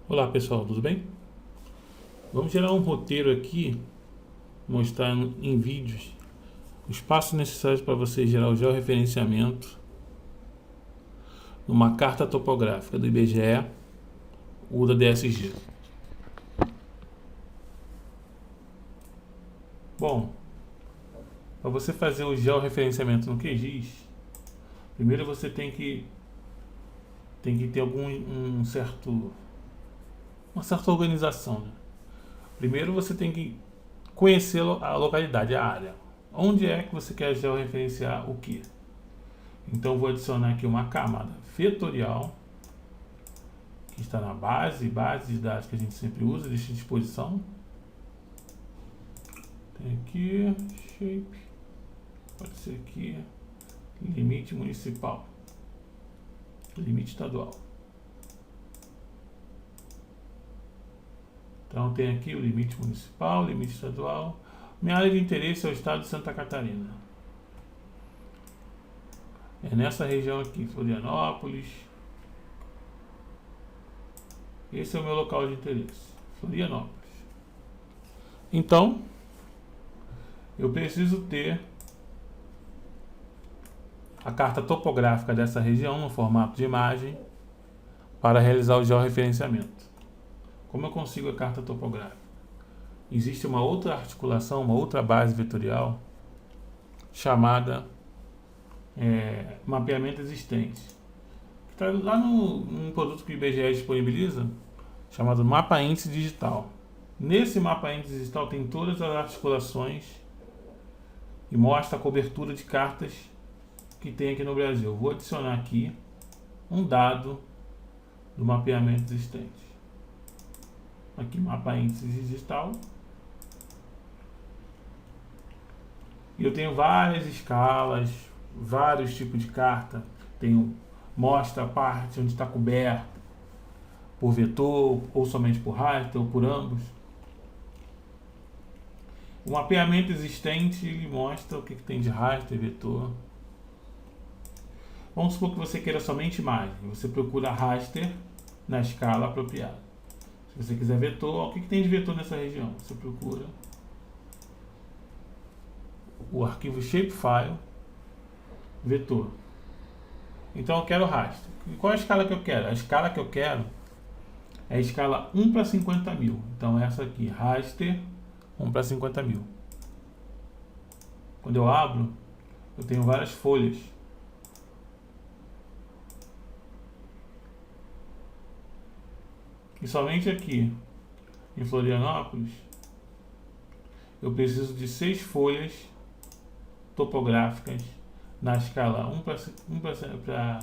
Olá pessoal, tudo bem? Vamos gerar um roteiro aqui, mostrar em vídeos os passos necessários para você gerar o georreferenciamento numa carta topográfica do IBGE ou da DSG. Bom, para você fazer o georreferenciamento no QGIS, primeiro você tem que ter uma certa organização, né? Primeiro você tem que conhecer a localidade, a área. Onde é que você quer georreferenciar o que? Então vou adicionar aqui uma camada vetorial que está na base de dados que a gente sempre usa, lista de exposição. Tem aqui shape, pode ser aqui limite municipal, limite estadual. Então tem aqui o limite municipal, limite estadual. Minha área de interesse é o estado de Santa Catarina. É nessa região aqui, Florianópolis. Esse é o meu local de interesse, Florianópolis. Então, eu preciso ter a carta topográfica dessa região no formato de imagem para realizar o georreferenciamento. Como eu consigo a carta topográfica? Existe uma outra articulação, uma outra base vetorial chamada mapeamento existente. Está lá num produto que o IBGE disponibiliza, chamado Mapa Índice Digital. Nesse Mapa Índice Digital tem todas as articulações e mostra a cobertura de cartas que tem aqui no Brasil. Vou adicionar aqui um dado do mapeamento existente. Aqui, Mapa Índice Digital. E eu tenho várias escalas, vários tipos de carta. Mostra a parte onde está coberto por vetor, ou somente por raster, ou por ambos. O mapeamento existente ele mostra o que tem de raster e vetor. Vamos supor que você queira somente imagem. Você procura raster na escala apropriada. Se você quiser vetor, o que tem de vetor nessa região? Você procura o arquivo shapefile vetor. Então eu quero raster. E qual é a escala que eu quero? A escala que eu quero é a escala 1 para 50.000. Então essa aqui, raster 1 para 50.000. Quando eu abro, eu tenho várias folhas. E somente aqui, em Florianópolis, eu preciso de 6 folhas topográficas na escala 1 para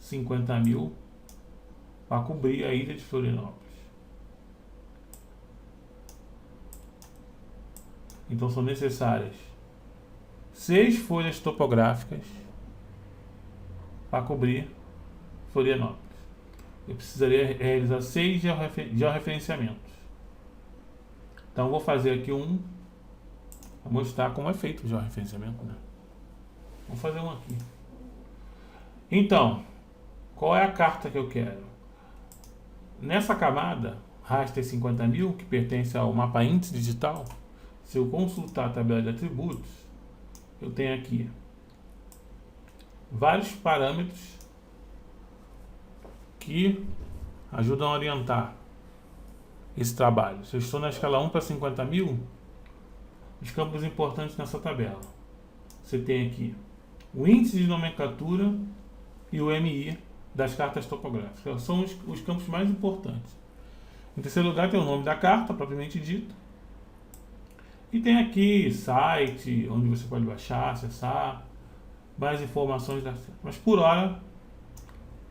50.000 para cobrir a ilha de Florianópolis. Então são necessárias 6 folhas topográficas para cobrir Florianópolis. Eu precisaria realizar 6 georreferenciamentos. Então vou fazer aqui para mostrar como é feito o georreferenciamento, né? Vamos fazer um aqui. Então, qual é a carta que eu quero? Nessa camada, raster 50.000, que pertence ao mapa índice digital, se eu consultar a tabela de atributos, eu tenho aqui vários parâmetros que ajudam a orientar esse trabalho. Se eu estou na escala 1 para 50.000, os campos importantes nessa tabela. Você tem aqui o índice de nomenclatura e o MI das cartas topográficas. São os campos mais importantes. Em terceiro lugar tem o nome da carta, propriamente dita. E tem aqui site, onde você pode baixar, acessar, mais informações da carta. Mas por hora,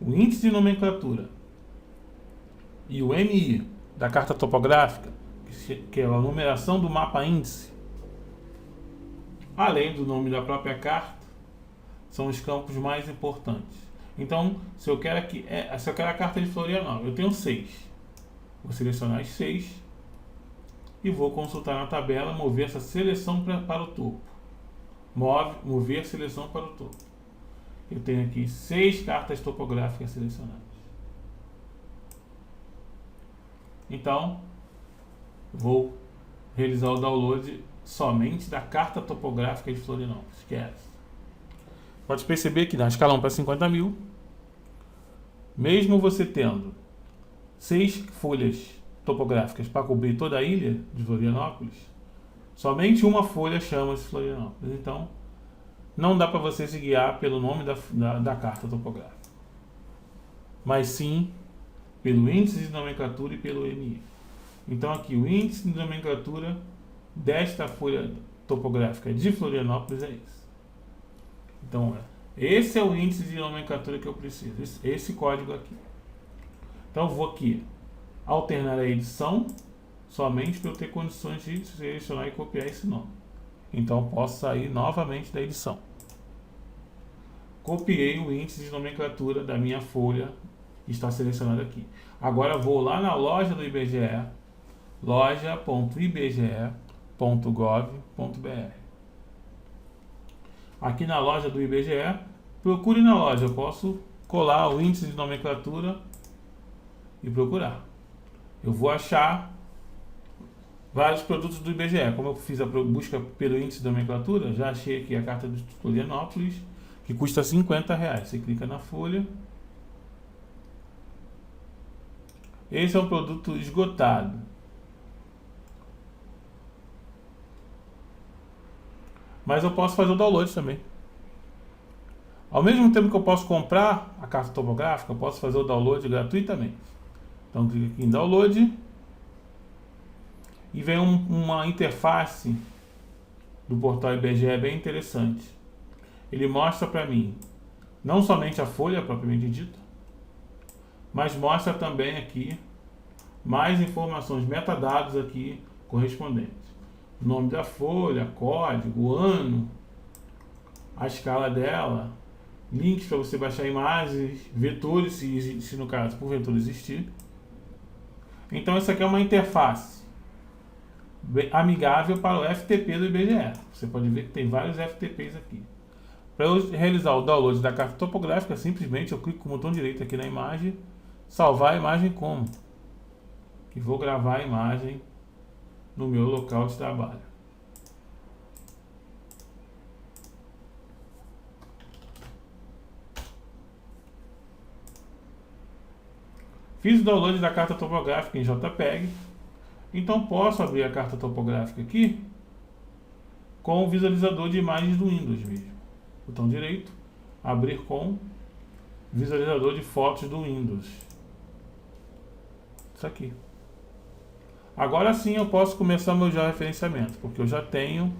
o índice de nomenclatura e o MI da carta topográfica, que é a numeração do mapa índice, além do nome da própria carta, são os campos mais importantes. Então, se eu quero a carta de Florianópolis, eu tenho 6. Vou selecionar as 6 e vou consultar na tabela, mover essa seleção para o topo. Mover seleção para o topo. Eu tenho aqui 6 cartas topográficas selecionadas. Então, vou realizar o download somente da carta topográfica de Florianópolis. Esquece. Pode perceber que na escala 1 para 50 mil, mesmo você tendo 6 folhas topográficas para cobrir toda a ilha de Florianópolis, somente uma folha chama-se Florianópolis. Então, não dá para você se guiar pelo nome da carta topográfica, mas sim pelo índice de nomenclatura e pelo MI. Então aqui o índice de nomenclatura desta folha topográfica de Florianópolis é esse. Então esse é o índice de nomenclatura que eu preciso, esse código aqui. Então eu vou aqui alternar a edição somente para eu ter condições de selecionar e copiar esse nome. Então eu posso sair novamente da edição. Copiei o índice de nomenclatura da minha folha que está selecionado aqui. Agora vou lá na loja do IBGE, loja.ibge.gov.br. Aqui na loja do IBGE, procure na loja, eu posso colar o índice de nomenclatura e procurar. Eu vou achar vários produtos do IBGE. Como eu fiz a busca pelo índice de nomenclatura, já achei aqui a carta de Florianópolis, que custa R$50. Você clica na folha. Esse é um produto esgotado. Mas eu posso fazer o download também. Ao mesmo tempo que eu posso comprar a carta topográfica, eu posso fazer o download gratuitamente. Então clica aqui em download e vem uma interface do portal IBGE bem interessante. Ele mostra para mim não somente a folha propriamente dita, mas mostra também aqui mais informações, metadados aqui correspondentes. O nome da folha, código, ano, a escala dela, links para você baixar imagens, vetores, se no caso porventura existir. Então isso aqui é uma interface amigável para o FTP do IBGE. Você pode ver que tem vários FTPs aqui. Para eu realizar o download da carta topográfica, simplesmente eu clico com o botão direito aqui na imagem, salvar a imagem como? E vou gravar a imagem no meu local de trabalho. Fiz o download da carta topográfica em JPEG, então posso abrir a carta topográfica aqui com o visualizador de imagens do Windows mesmo. Botão direito, abrir com visualizador de fotos do Windows. Isso aqui. Agora sim eu posso começar meu georreferenciamento, porque eu já tenho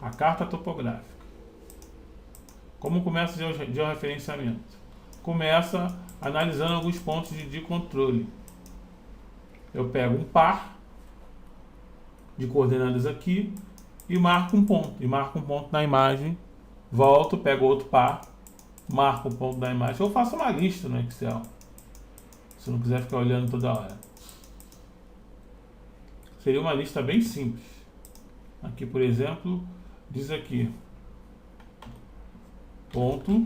a carta topográfica. Como começa o georreferenciamento? Começa analisando alguns pontos de controle. Eu pego um par de coordenadas aqui e marco um ponto. E marco um ponto na imagem, volto, pego outro par, marco um ponto na imagem. Eu faço uma lista no Excel, se não quiser ficar olhando toda hora. Seria uma lista bem simples. Aqui, por exemplo, diz aqui ponto,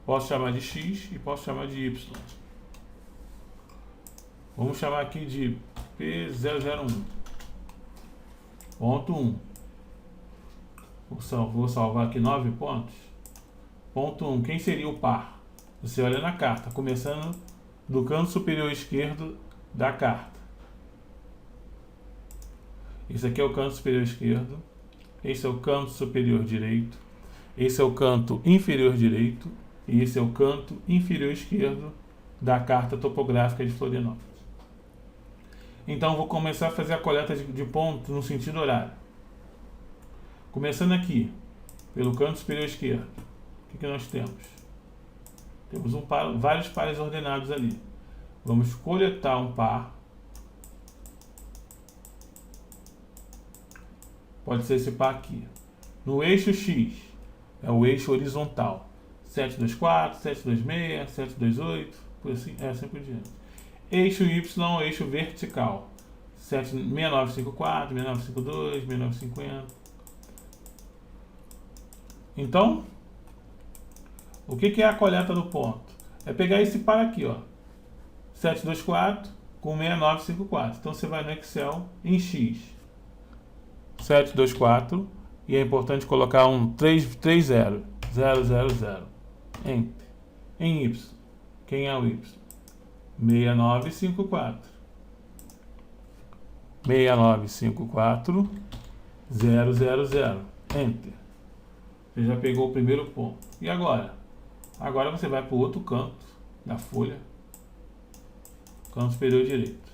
posso chamar de X e posso chamar de Y. Vamos chamar aqui de P001. Ponto 1. Vou salvar aqui 9 pontos. Ponto 1. Quem seria o par? Você olha na carta, começando do canto superior esquerdo da carta. Esse aqui é o canto superior esquerdo. Esse é o canto superior direito. Esse é o canto inferior direito. E esse é o canto inferior esquerdo da carta topográfica de Florianópolis. Então vou começar a fazer a coleta de pontos no sentido horário. Começando aqui, pelo canto superior esquerdo. O que nós temos? Temos vários pares ordenados ali. Vamos coletar um par. Pode ser esse par aqui. No eixo X, é o eixo horizontal. 724, 726, 728, por assim, assim por diante. Eixo Y é o eixo vertical. 6954, 6952, 6950. Então, o que é a coleta do ponto? É pegar esse par aqui, ó. 724 com 6954. Então você vai no Excel em X. 724 e é importante colocar um 30 000. Enter. Em Y. Quem é o Y? 6954. 6954 000. Enter. Você já pegou o primeiro ponto. E agora? Agora você vai para o outro canto da folha. Canto superior direito.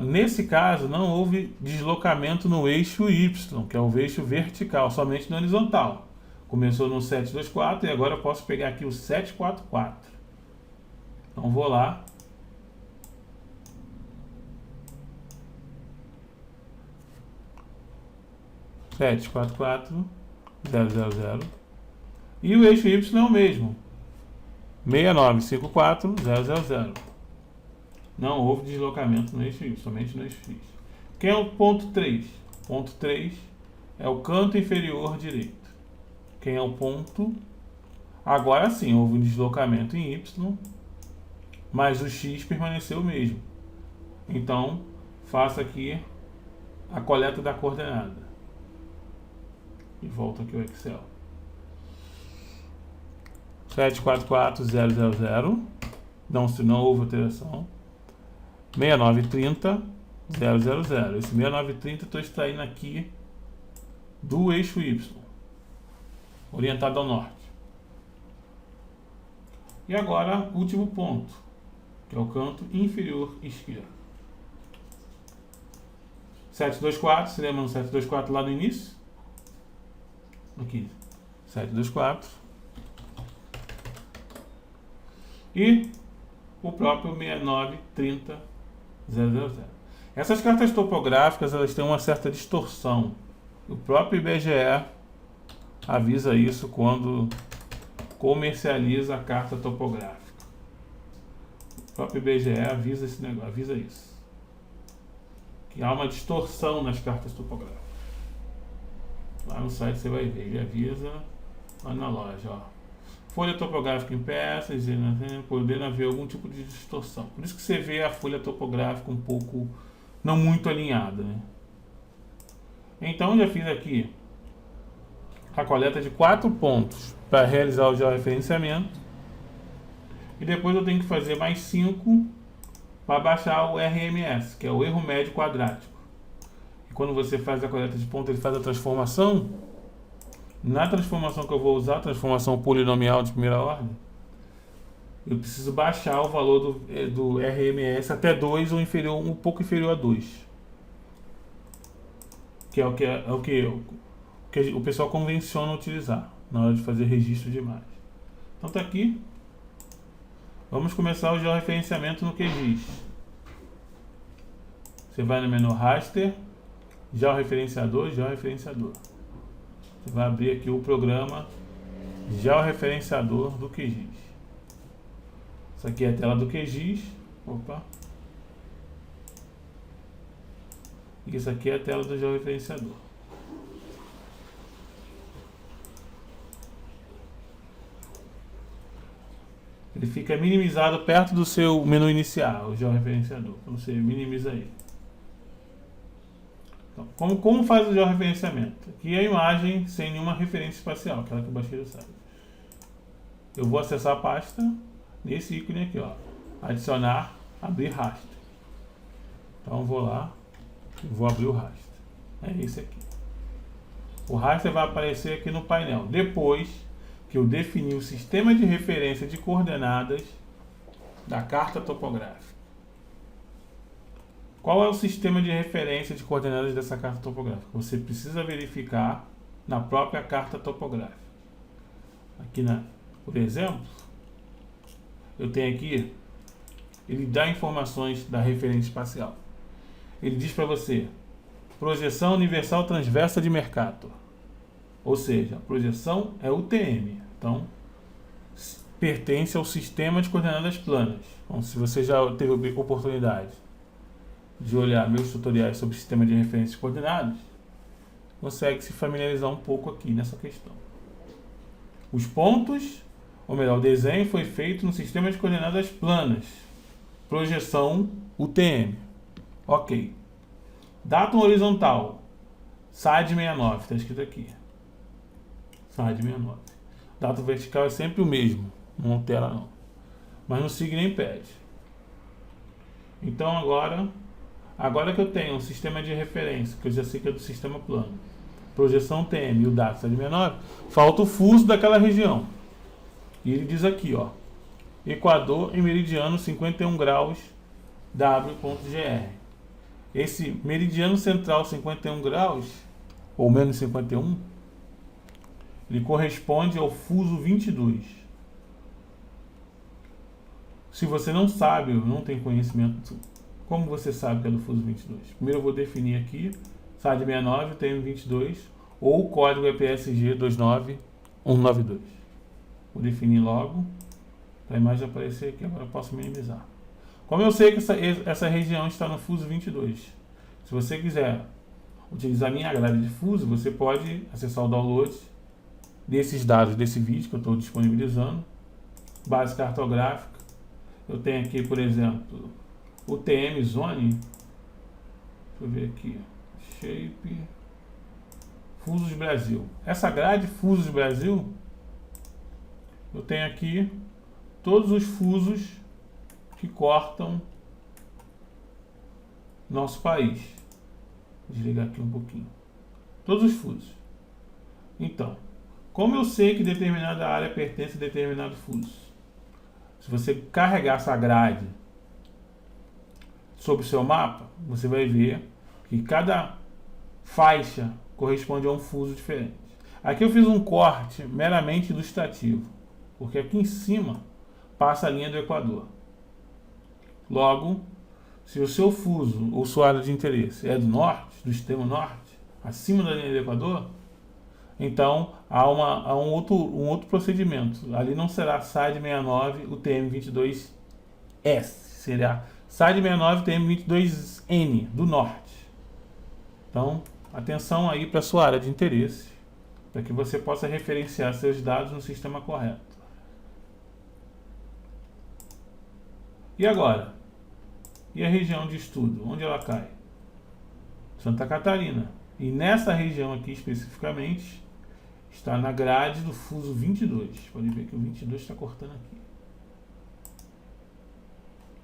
Nesse caso, não houve deslocamento no eixo Y, que é o eixo vertical, somente no horizontal. Começou no 724 e agora eu posso pegar aqui o 744. Então vou lá. Sete, quatro, quatro, 000. E o eixo Y é o mesmo. 6954, 000. Não houve deslocamento no eixo Y, somente no eixo X. Quem é o ponto 3? Ponto 3 é o canto inferior direito. Quem é o ponto? Agora sim, houve um deslocamento em Y, mas o X permaneceu o mesmo. Então, faça aqui a coleta da coordenada. E volta aqui o Excel. 744, 000. Não, se não houve alteração. 6930, 000. Esse 6930 eu estou extraindo aqui do eixo Y, orientado ao norte. E agora, último ponto, que é o canto inferior esquerdo. 724, se lembra no 724 lá no início? Aqui, 724. E o próprio 6930, 000. Essas cartas topográficas, elas têm uma certa distorção. O próprio IBGE avisa isso quando comercializa a carta topográfica. O próprio IBGE avisa esse negócio, avisa isso. Que há uma distorção nas cartas topográficas. Lá no site você vai ver, ele avisa lá na loja, ó. Folha topográfica em peças, podendo haver algum tipo de distorção. Por isso que você vê a folha topográfica um pouco, não muito alinhada, né? Então, já fiz aqui a coleta de 4 pontos para realizar o georreferenciamento. E depois eu tenho que fazer mais 5 para baixar o RMS, que é o erro médio quadrático. E quando você faz a coleta de pontos, ele faz a transformação. Na transformação que eu vou usar, transformação polinomial de primeira ordem, eu preciso baixar o valor do RMS até 2 ou inferior, um pouco inferior a 2. Que é o que o pessoal convenciona utilizar na hora de fazer registro de imagem. Então tá aqui. Vamos começar o georreferenciamento no QGIS. Você vai no menu Raster, georreferenciador. Você vai abrir aqui o programa georreferenciador do QGIS. Isso aqui é a tela do QGIS. Opa. E isso aqui é a tela do georreferenciador. Ele fica minimizado perto do seu menu inicial, o georreferenciador. Então você minimiza ele. Então, como faz o georreferenciamento? Aqui é a imagem sem nenhuma referência espacial, aquela que eu baixei do site. Eu vou acessar a pasta nesse ícone aqui, ó. Adicionar, abrir raster. Então eu vou lá e vou abrir o raster. É esse aqui. O raster vai aparecer aqui no painel. Depois que eu definir o sistema de referência de coordenadas da carta topográfica. Qual é o sistema de referência de coordenadas dessa carta topográfica? Você precisa verificar na própria carta topográfica. Aqui, por exemplo, eu tenho aqui, ele dá informações da referência espacial. Ele diz para você, projeção universal transversa de Mercator. Ou seja, a projeção é UTM. Então, pertence ao sistema de coordenadas planas. Então, se você já teve oportunidade de olhar meus tutoriais sobre sistema de referência de coordenadas, consegue se familiarizar um pouco aqui nessa questão. Os pontos ou melhor, o desenho foi feito no sistema de coordenadas planas, projeção UTM. Ok. Datum horizontal, SAD 69, está escrito aqui. SAD 69. Datum vertical é sempre o mesmo, não altera não. Mas no signo impede. Então agora que eu tenho um sistema de referência, que eu já sei que é do sistema plano, projeção TM e o datum SAD 69, falta o fuso daquela região. E ele diz aqui, ó, Equador e meridiano 51 graus W.GR. Esse meridiano central 51 graus, ou menos 51, ele corresponde ao fuso 22. Se você não sabe, ou não tem conhecimento, como você sabe que é do fuso 22? Primeiro eu vou definir aqui, SAD 69, TM 22, ou código EPSG 29192. Vou definir logo, para a imagem aparecer aqui, agora eu posso minimizar. Como eu sei que essa região está no fuso 22, se você quiser utilizar a minha grade de fuso, você pode acessar o download desses dados desse vídeo que eu estou disponibilizando, base cartográfica. Eu tenho aqui, por exemplo, o TM Zone, deixa eu ver aqui, Shape, Fusos Brasil. Essa grade Fusos Brasil, eu tenho aqui todos os fusos que cortam nosso país. Vou desligar aqui um pouquinho. Todos os fusos. Então, como eu sei que determinada área pertence a determinado fuso? Se você carregar essa grade sobre o seu mapa, você vai ver que cada faixa corresponde a um fuso diferente. Aqui eu fiz um corte meramente ilustrativo, porque aqui em cima passa a linha do Equador. Logo, se o seu fuso ou sua área de interesse é do norte, do extremo norte, acima da linha do Equador, então há um outro procedimento. Ali não será SAD 69 UTM 22S, será SAD 69 UTM 22N do norte. Então, atenção aí para a sua área de interesse, para que você possa referenciar seus dados no sistema correto. E agora? E a região de estudo? Onde ela cai? Santa Catarina. E nessa região aqui especificamente, está na grade do fuso 22. Pode ver que o 22 está cortando aqui.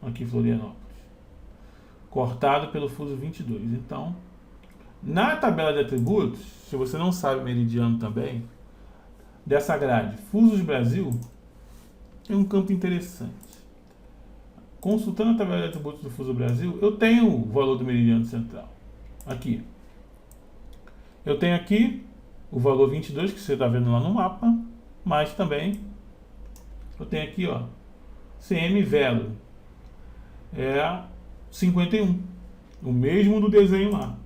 Aqui Florianópolis. Cortado pelo fuso 22. Então, na tabela de atributos, se você não sabe meridiano também, dessa grade Fusos Brasil, tem um campo interessante. Consultando a tabela de atributos do Fuso Brasil, eu tenho o valor do meridiano central. Aqui. Eu tenho aqui o valor 22, que você está vendo lá no mapa, mas também eu tenho aqui, ó, CM Velo. É 51. O mesmo do desenho lá.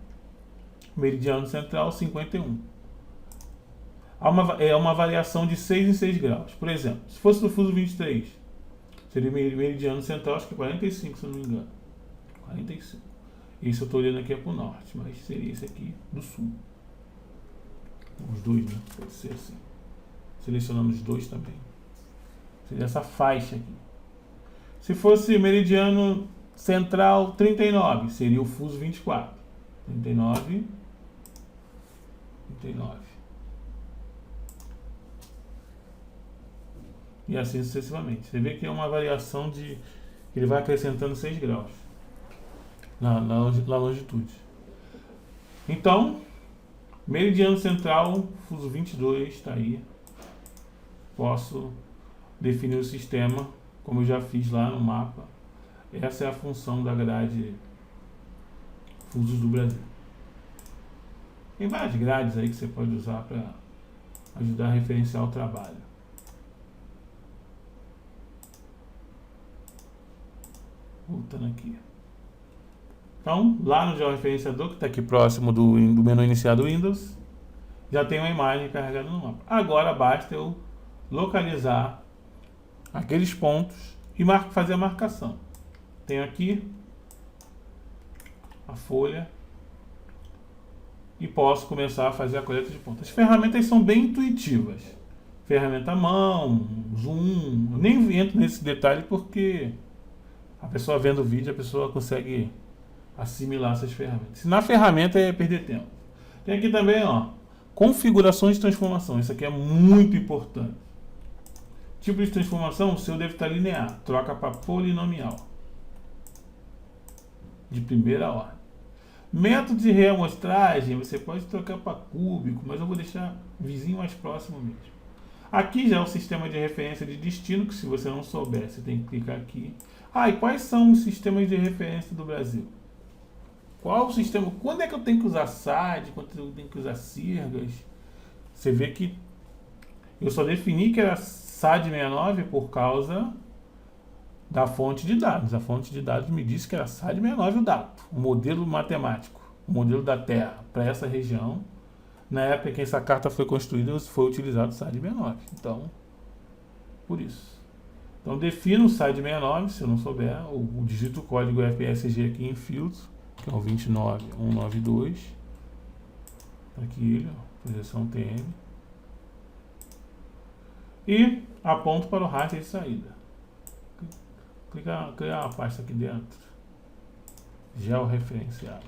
Meridiano central 51. É uma variação de 6 em 6 graus. Por exemplo, se fosse do Fuso 23, seria meridiano central, acho que 45, se eu não me engano. 45. Isso eu estou olhando aqui é para o norte, mas seria esse aqui do sul. Os dois, né? Pode ser assim. Selecionamos os dois também. Seria essa faixa aqui. Se fosse meridiano central 39, seria o fuso 24. 39. E assim sucessivamente. Você vê que é uma variação de... Ele vai acrescentando 6 graus na longitude. Então, meridiano central, fuso 22, está aí. Posso definir o sistema, como eu já fiz lá no mapa. Essa é a função da grade Fusos do Brasil. Tem várias grades aí que você pode usar para ajudar a referenciar o trabalho. Voltando aqui. Então, lá no georreferenciador, que está aqui próximo do menu iniciar do Windows, já tem uma imagem carregada no mapa. Agora basta eu localizar aqueles pontos e fazer a marcação. Tenho aqui a folha e posso começar a fazer a coleta de pontos. As ferramentas são bem intuitivas. ferramenta à mão, zoom. Eu nem entro nesse detalhe porque a pessoa vendo o vídeo, a pessoa consegue assimilar essas ferramentas. Se na ferramenta é perder tempo. Tem aqui também, ó, configurações de transformação. Isso aqui é muito importante. Tipo de transformação, o seu deve estar linear. Troca para polinomial. De primeira ordem. Método de reamostragem, você pode trocar para cúbico, mas eu vou deixar vizinho mais próximo mesmo. Aqui já é o sistema de referência de destino, que se você não souber, você tem que clicar aqui. Ah, e quais são os sistemas de referência do Brasil? Qual o sistema? Quando é que eu tenho que usar SAD? Quando eu tenho que usar CIRGAS? Você vê que eu só defini que era SAD 69 por causa da fonte de dados. A fonte de dados me disse que era SAD 69 o dado, o modelo matemático, o modelo da Terra para essa região. Na época que essa carta foi construída, foi utilizado o SAD 69. Então, por isso. Então, defino o SAD 69, se eu não souber, o digito o código FSG aqui em filtro, que é o 29192. Aqui, ó, projeção TM. E aponto para o raster de saída. Criar uma pasta aqui dentro. Georreferenciado.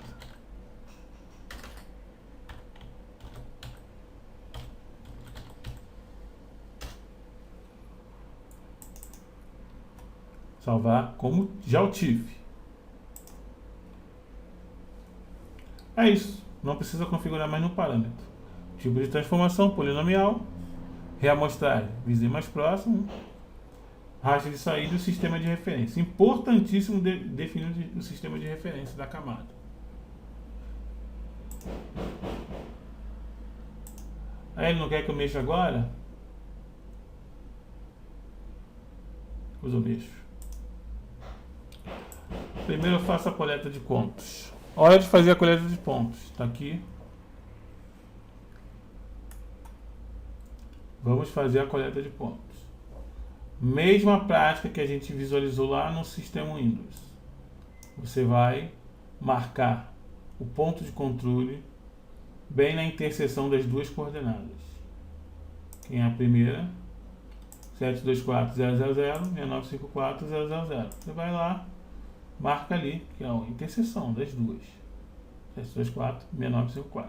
Salvar como GeoTIFF. É isso. Não precisa configurar mais no parâmetro. Tipo de transformação, polinomial. Reamostragem, vizinho mais próximo. Raster de saída e o sistema de referência. Importantíssimo definir o sistema de referência da camada. Aí ele não quer que eu mexa agora? Depois eu mexo. Primeiro eu faço a coleta de pontos. Hora de fazer a coleta de pontos. Está aqui. Vamos fazer a coleta de pontos. Mesma prática que a gente visualizou lá no sistema Windows. Você vai marcar o ponto de controle bem na interseção das duas coordenadas. Quem é a primeira? 724.000.6954.000. Você vai lá, marca ali, que é a interseção das duas. 724.6954.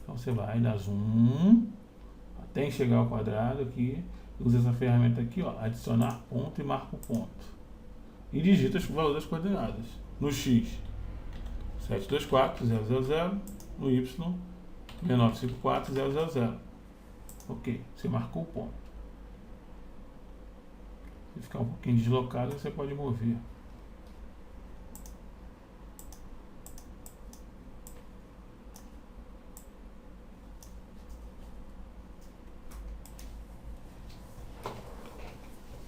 Então você vai dar zoom até chegar ao quadrado aqui. Usa essa ferramenta aqui, ó, adicionar ponto e marca o ponto. E digita o valor das coordenadas. No X, 724.000. No Y, 6954.000. Ok, você marcou o ponto. Se ficar um pouquinho deslocado, você pode mover.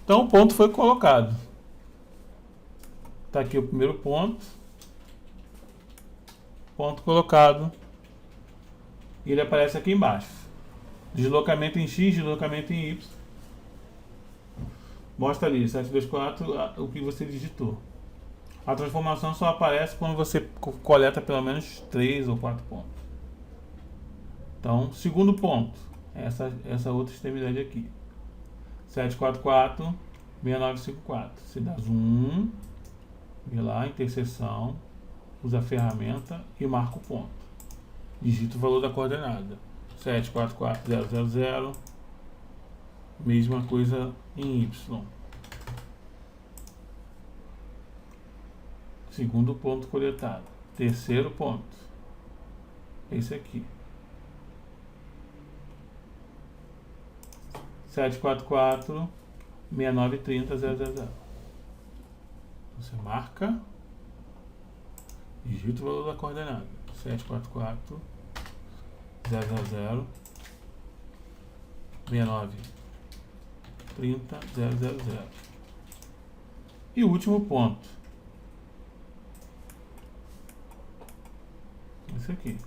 Então o ponto foi colocado. Está aqui o primeiro ponto. Ponto colocado. E ele aparece aqui embaixo. Deslocamento em X, deslocamento em Y. Mostra ali, 724, o que você digitou. A transformação só aparece quando você coleta pelo menos 3 ou 4 pontos. Então, segundo ponto. Essa outra extremidade aqui. 744.6954. Você dá zoom, vê lá, interseção, usa a ferramenta e marca o ponto. Digita o valor da coordenada. 744.000. Mesma coisa em Y. Segundo ponto coletado. Terceiro ponto. Esse aqui. 744.6930.000. Você marca, digita o valor da coordenada. 744.000.6930.000. E o último ponto. Esse aqui.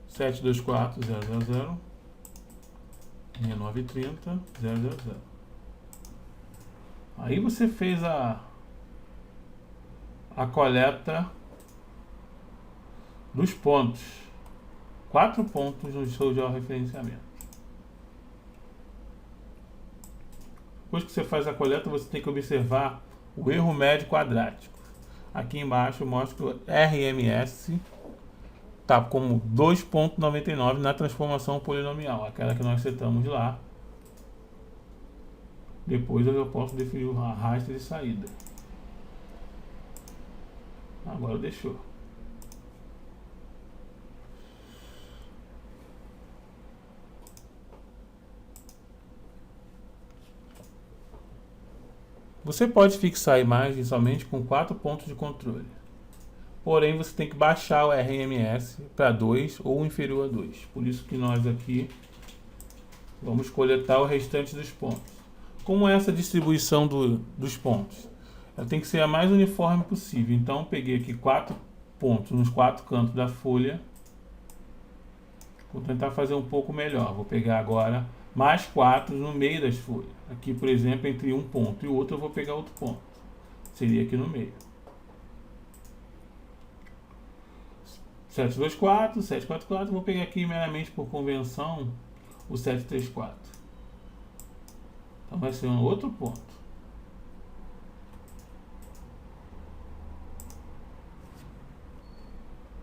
Sete dois quatro 6930.000. Aí você fez a coleta dos pontos. 4 pontos no seu georreferenciamento. Depois que você faz a coleta, você tem que observar o erro médio quadrático. Aqui embaixo eu mostro que o RMS está como 2,99 na transformação polinomial, aquela que nós setamos lá. Depois eu posso definir o arrasto de saída. Agora deixou. Você pode fixar a imagem somente com 4 pontos de controle. Porém, você tem que baixar o RMS para 2 ou inferior a 2. Por isso que nós aqui vamos coletar o restante dos pontos. Como é essa distribuição dos pontos? Ela tem que ser a mais uniforme possível. Então, peguei aqui 4 pontos nos 4 cantos da folha. Vou tentar fazer um pouco melhor. Vou pegar agora mais 4 no meio das folhas. Aqui, por exemplo, entre um ponto e o outro, eu vou pegar outro ponto. Seria aqui no meio. 724, 744. Vou pegar aqui meramente por convenção o 734. Então vai ser um outro ponto.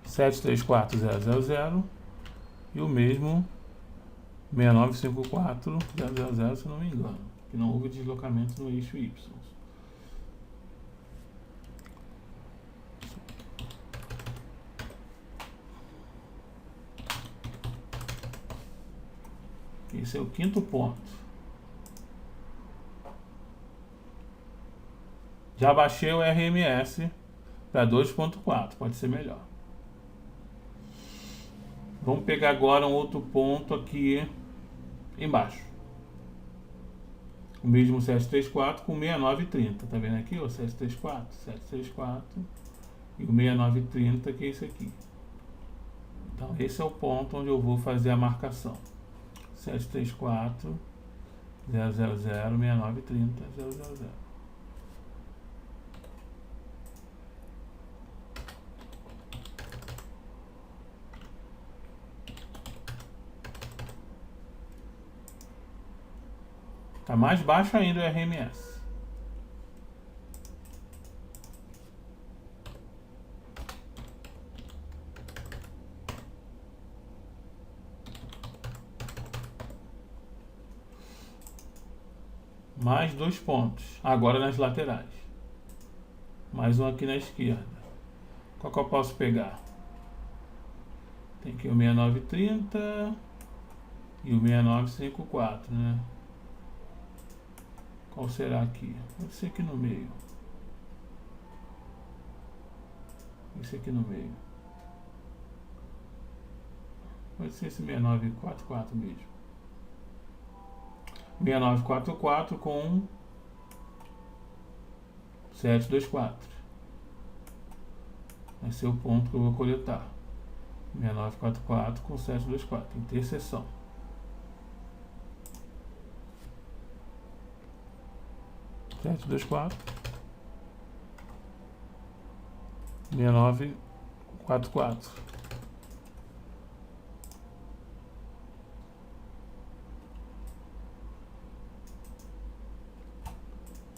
Sete três quatro zero zero zero e o mesmo 6954 000, se não me engano, que não houve deslocamento no eixo Y. Esse é o quinto ponto. Já baixei o RMS para 2.4, pode ser melhor. Vamos pegar agora um outro ponto aqui embaixo. O mesmo 734 com 6930. Tá vendo aqui? O 734, 734 e o 6930, que é esse aqui. Então esse é o ponto onde eu vou fazer a marcação. 734 000 6930 000. Está mais baixo ainda o RMS. Mais 2 pontos. Agora nas laterais. Mais um aqui na esquerda. Qual que eu posso pegar? Tem aqui o 6930 e o 6954, né? Qual será aqui? Pode ser aqui no meio. Esse aqui no meio. Pode ser esse 6944 mesmo. 6944 com 724. Vai ser o ponto que eu vou coletar. 6944 com 724. Interseção. Sete, dois, quatro, 6944.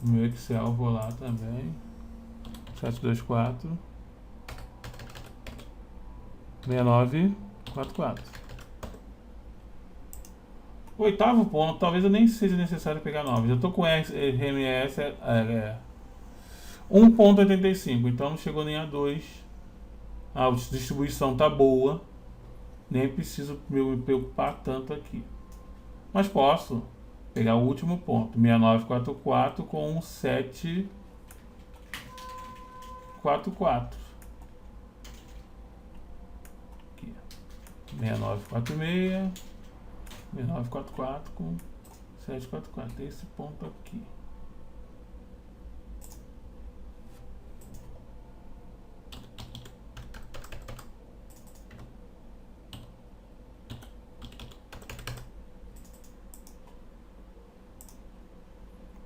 No meu Excel vou lá também. 724 6944. O oitavo ponto, talvez eu nem seja necessário pegar 9. Eu estou com RMS 1.85, então não chegou nem a 2. A distribuição está boa. Nem preciso me preocupar tanto aqui. Mas posso pegar o último ponto, 6944 com 744. Aqui. 6946. 6944 com 744. Tem esse ponto aqui.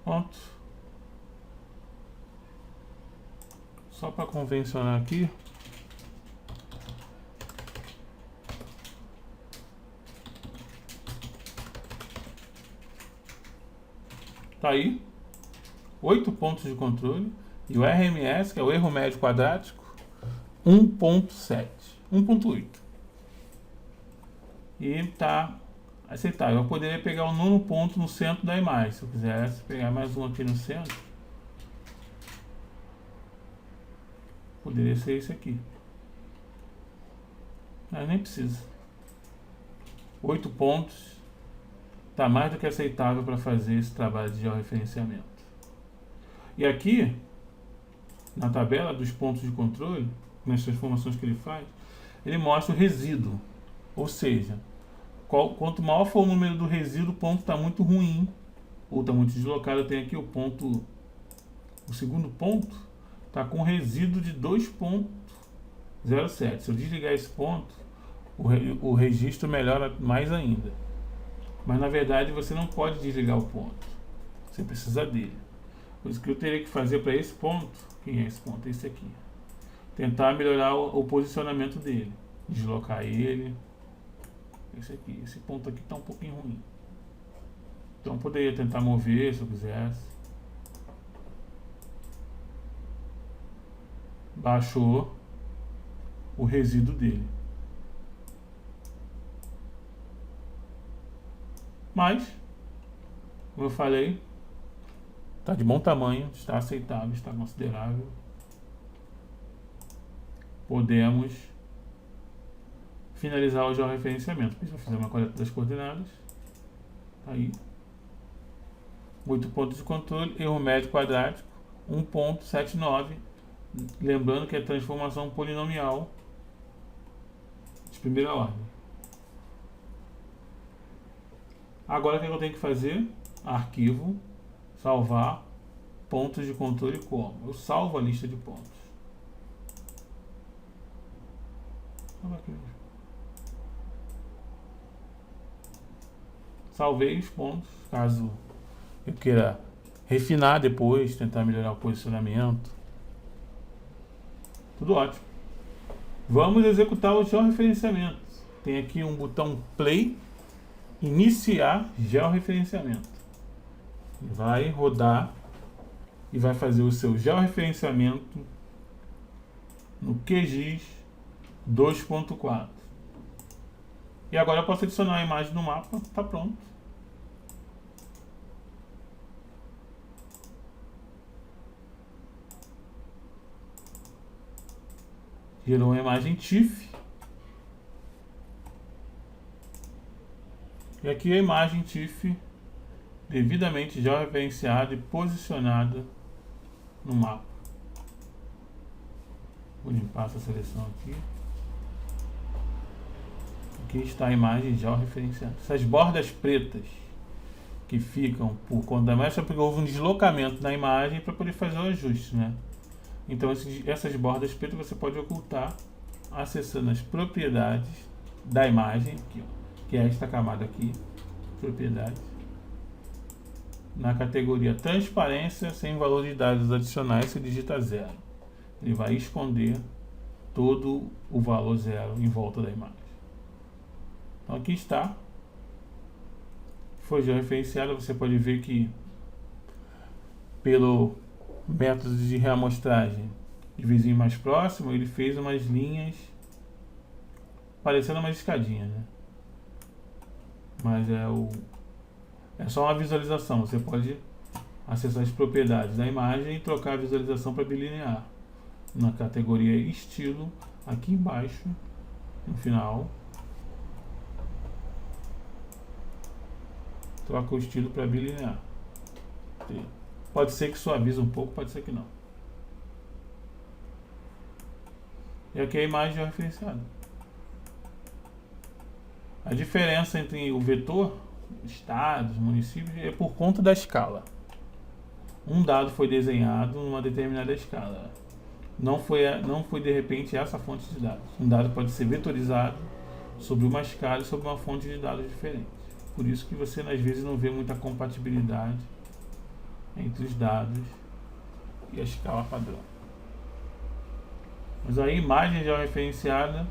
Pronto. Só para convencionar aqui. Tá aí. 8 pontos de controle. E o RMS, que é o erro médio quadrático, 1.7. 1.8. E tá aceitável. Eu poderia pegar o nono ponto no centro da imagem. Se eu quisesse pegar mais um aqui no centro, poderia ser esse aqui. Mas nem precisa. 8 pontos está mais do que aceitável para fazer esse trabalho de georreferenciamento. E aqui, na tabela dos pontos de controle, nas transformações que ele faz, ele mostra o resíduo. Ou seja, quanto maior for o número do resíduo, o ponto está muito ruim ou está muito deslocado. Eu tenho aqui o segundo ponto está com resíduo de 2.07. Se eu desligar esse ponto, o registro melhora mais ainda. Mas na verdade você não pode desligar o ponto, você precisa dele. Por isso que eu teria que fazer para esse ponto, quem é esse ponto? Esse aqui. Tentar melhorar o posicionamento dele, deslocar ele. Esse aqui, esse ponto aqui está um pouquinho ruim. Então eu poderia tentar mover se eu quisesse. Baixou o resíduo dele. Mas, como eu falei, está de bom tamanho, está aceitável, está considerável. Podemos finalizar o georreferenciamento. Vou fazer uma coleta das coordenadas. Aí. 8 pontos de controle, erro médio quadrático, 1.79. Lembrando que é transformação polinomial de primeira ordem. Agora o que eu tenho que fazer? Arquivo, salvar, pontos de controle como? Eu salvo a lista de pontos. Salvei os pontos, caso eu queira refinar depois, tentar melhorar o posicionamento. Tudo ótimo. Vamos executar o georreferenciamento. Tem aqui um botão play, iniciar georreferenciamento. Vai rodar e vai fazer o seu georreferenciamento no QGIS 2.4. E agora eu posso adicionar a imagem no mapa, está pronto. Gerou uma imagem TIFF. E aqui a imagem TIFF devidamente georreferenciada e posicionada no mapa. Vou limpar essa seleção aqui. Aqui está a imagem georreferenciada. Essas bordas pretas que ficam por conta da imagem, porque houve um deslocamento na imagem para poder fazer o ajuste, né? Então essas bordas pretas você pode ocultar acessando as propriedades da imagem, aqui, ó, que é esta camada aqui, propriedades, na categoria transparência sem valor de dados adicionais, você digita 0. Ele vai esconder todo o valor 0 em volta da imagem. Então aqui está, foi georreferenciado. Você pode ver que pelo método de reamostragem de vizinho mais próximo, ele fez umas linhas parecendo uma escadinha, né? Mas é só uma visualização. Você pode acessar as propriedades da imagem e trocar a visualização para bilinear. Na categoria estilo, aqui embaixo, no final, troca o estilo para bilinear. Pode ser que suavize um pouco, pode ser que não. E aqui a imagem é referenciada. A diferença entre o vetor, estados, municípios, é por conta da escala. Um dado foi desenhado numa determinada escala. Não foi de repente essa fonte de dados. Um dado pode ser vetorizado sobre uma escala e sobre uma fonte de dados diferente. Por isso que você às vezes não vê muita compatibilidade entre os dados e a escala padrão. Mas a imagem já referenciada,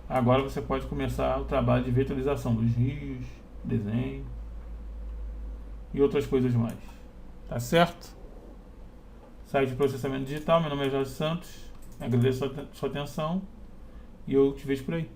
agora você pode começar o trabalho de vetorização dos rios, desenho e outras coisas mais. Tá certo? Site de processamento digital, meu nome é Jorge Santos. Agradeço a sua atenção e eu te vejo por aí.